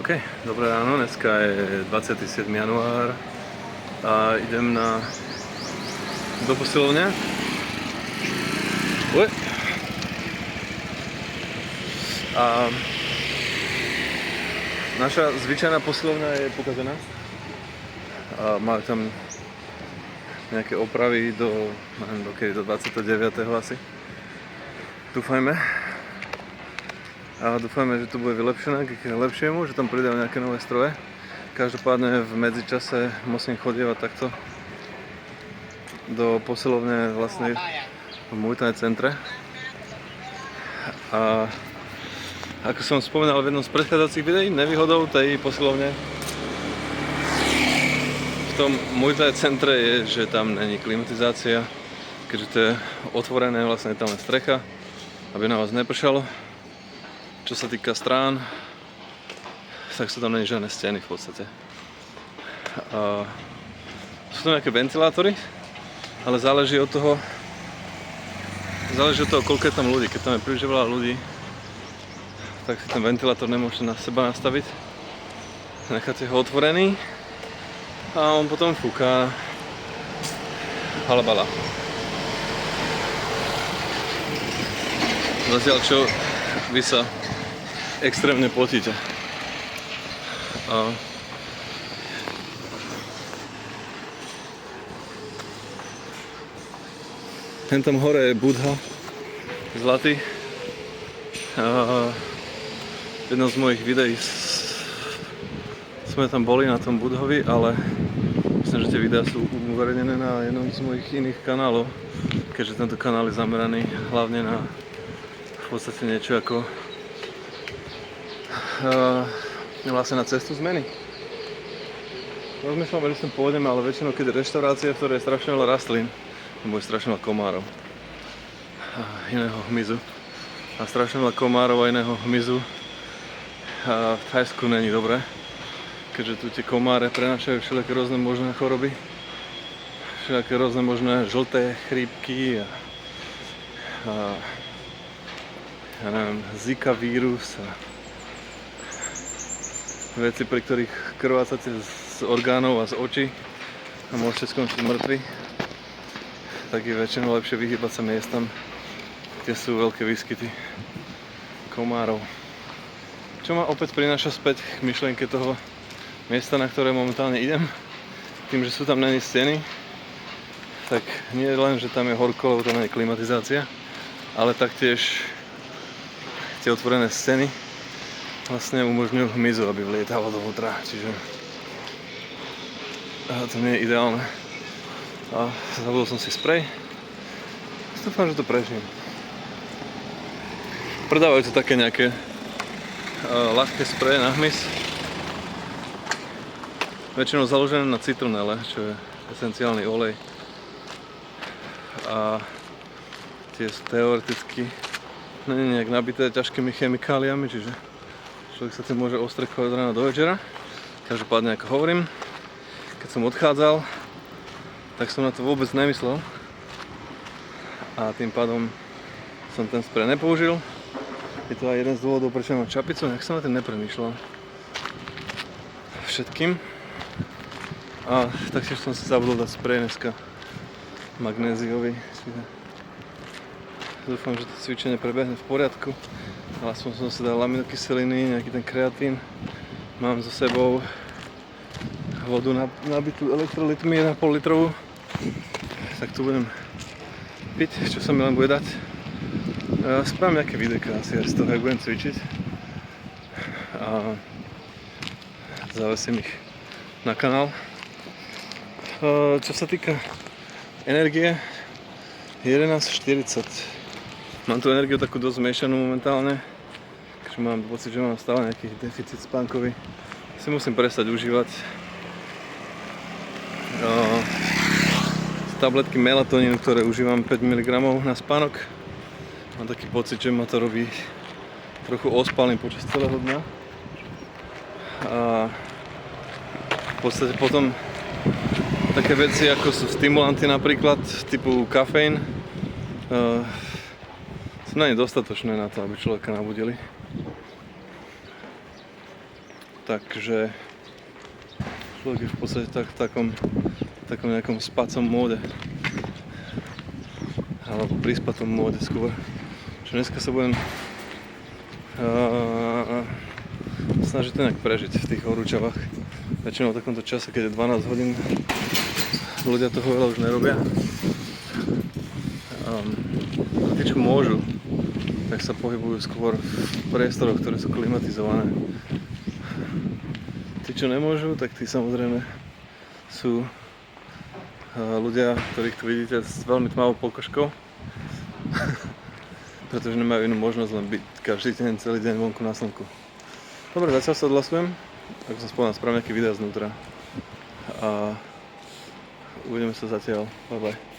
OK, dobré ráno, dneska je 27. január a idem do posilovne. A naša zvyčajná posilovňa je pokazená a majú tam nejaké opravy do 29. asi. Dúfajme. A dúfajme, že to bude vylepšené k lepšiemu, že tam pridajú nejaké nové stroje. Každopádne v medzičase musím chodievať takto do posilovne vlastne v Muay centre. A ako som spomínal v jednom z predchádzajúcich videí, nevýhodou tej posilovne v tom Muay centre je, že tam není klimatizácia, keďže to je otvorené, vlastne je tam len strecha, aby na vás nepršalo. Čo sa týka strán, tak sú tam není žiadne steny v podstate. Sú tam nejaké ventilátory, ale záleží od toho, koľko je tam ľudí. Keď tam je príliš veľa ľudí, tak si ten ventilátor nemôžete na seba nastaviť. Necháte ho otvorený a on potom fúka halabala. Zatiaľ čo vy sa extrémne potíte. Ten tam hore je Budha, zlatý. V jednom z mojich videí sme tam boli na tom Budhovi, ale myslím, že tie videá sú uverejnené na jednom z mojich iných kanálov, keďže tento kanál je zameraný hlavne na v podstate niečo ako vlastne na cestu zmeny. Rozmýšľam, že sem pôjdem, ale väčšinou keď je reštaurácia, v ktorej je strašne veľa rastlín, nebo je strašne veľa komárov a iného hmyzu. A strašne veľa komárov a iného hmyzu v Thajsku není dobré, keďže tu tie komáre prenášajú všelijaké rôzne možné choroby, všelijaké rôzne možné žlté chrípky a ja neviem, Zika vírus a veci, pri ktorých krvácate z orgánov a z očí a môžete skončiť mŕtvi, tak je väčšinou lepšie vyhýbať sa miestam, kde sú veľké výskyty komárov. Čo ma opäť prináša späť k myšlienke toho miesta, na ktoré momentálne idem. Tým, že sú tam není steny, tak nie len, že tam je horko, lebo tam nie je klimatizácia, ale taktiež tie otvorené scény vlastne umožňujú hmyzu, aby vlietalo dovnútra, čiže to nie je ideálne. A zabudol som si sprej. Dúfam, že to prežijem. Predávajú to také nejaké ľahké spreje na hmyz. Väčšinou založené na citronele, čo je esenciálny olej. A tie sú teoreticky nejak nabité ťažkými chemikáliami, čiže človek sa tým môže ostrekovať od rána do večera. Každopádne, ako hovorím, keď som odchádzal, tak som na to vôbec nemyslel a tým pádom som ten sprej nepoužil. Je to aj jeden z dôvodov, prečo mám čapicu, nejak som na tým nepremýšľal všetkým. A taktiež som si zabudol dať sprej dneska magnéziový. Dúfam, že to cvičenie prebehne v poriadku. Ale aspoň som si dal aminokyseliny, nejaký ten kreatín. Mám so sebou vodu nabitú elektrolitmi 1,5 litrovú. Tak tu budem piť, čo sa mi len bude dať. Spravím nejaké videjka asi aj z toho, jak budem cvičiť. A zavesím ich na kanál. Čo sa týka energie, 11:40. Mám tu energiu takú dosť zmiešanú momentálne, keďže mám pocit, že mám stále nejaký deficit spánkový. Si musím prestať užívať tabletky melatonínu, ktoré užívam 5 mg na spánok. Mám taký pocit, že ma to robí trochu ospalým počas celého dňa. A v podstate potom také veci ako sú stimulanty napríklad typu kafeín sú nie dostatočné na to, aby človeka nabudili. Takže človek je v podstate v takom nejakom spacom móde. Alebo prispatom móde skôr. Čo dneska sa budem snažiť to nejak prežiť v tých horúčavách. Väčšinou v takomto čase, keď je 12 hodín, ľudia toho veľa už nerobia. Tí, čo môžu, tak sa pohybujú skôr v priestoroch, ktoré sú klimatizované. Tí, čo nemôžu, tak tí samozrejme sú ľudia, ktorých tu vidíte s veľmi tmavou pokožkou. Pretože nemajú inú možnosť len byť každý deň, celý deň vonku na slnku. Dobre, zatiaľ sa odhlasujem. Ako som spomenul, spravím nejaký video znútra. A uvidíme sa zatiaľ. Bye bye.